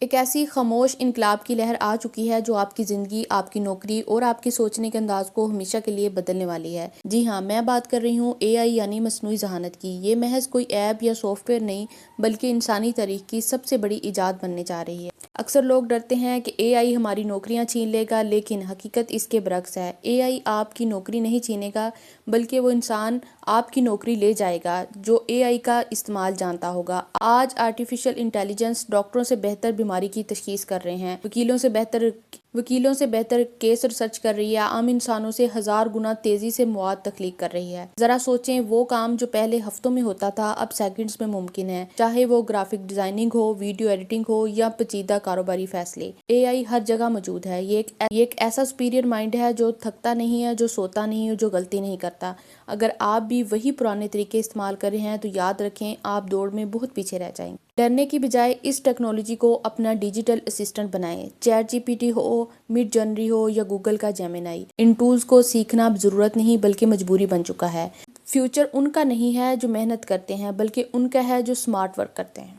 ایک ایسی خاموش انقلاب کی لہر آ چکی ہے جو آپ کی زندگی، آپ کی نوکری اور آپ کے سوچنے کے انداز کو ہمیشہ کے لیے بدلنے والی ہے۔ جی ہاں، میں بات کر رہی ہوں اے آئی یعنی مصنوعی ذہانت کی۔ یہ محض کوئی ایپ یا سافٹ ویئر نہیں بلکہ انسانی تاریخ کی سب سے بڑی ایجاد بننے جا رہی ہے۔ اکثر لوگ ڈرتے ہیں کہ اے آئی ہماری نوکریاں چھین لے گا، لیکن حقیقت اس کے برعکس ہے۔ اے آئی آپ کی نوکری نہیں چھینے گا بلکہ وہ انسان آپ کی نوکری لے جائے گا جو اے آئی کا استعمال جانتا ہوگا۔ آج آرٹیفیشل انٹیلیجنس ڈاکٹروں سے بہتر بیماری کی تشخیص کر رہے ہیں، وکیلوں سے بہتر کیس ریسرچ کر رہی ہے، عام انسانوں سے 1000 گنا تیزی سے مواد تخلیق کر رہی ہے۔ ذرا سوچیں، وہ کام جو پہلے ہفتوں میں ہوتا تھا اب سیکنڈز میں ممکن ہے، چاہے وہ گرافک ڈیزائننگ ہو، ویڈیو ایڈیٹنگ ہو یا پیچیدہ کاروباری فیصلے۔ اے آئی ہر جگہ موجود ہے۔ یہ ایک ایسا سپیریئر مائنڈ ہے جو تھکتا نہیں ہے، جو سوتا نہیں ہے، جو غلطی نہیں کرتا۔ اگر آپ بھی وہی پرانے طریقے استعمال کر رہے ہیں تو یاد رکھیں آپ دوڑ میں بہت پیچھے رہ جائیں گے۔ ڈرنے کی بجائے اس ٹیکنالوجی کو اپنا ڈیجیٹل اسسٹنٹ بنائیں۔ چیٹ جی پی ٹی ہو، مڈ جرنی ہو یا گوگل کا جیمینائی، ان ٹولز کو سیکھنا اب ضرورت نہیں بلکہ مجبوری بن چکا ہے۔ فیوچر ان کا نہیں ہے جو محنت کرتے ہیں بلکہ ان کا ہے جو سمارٹ ورک کرتے ہیں۔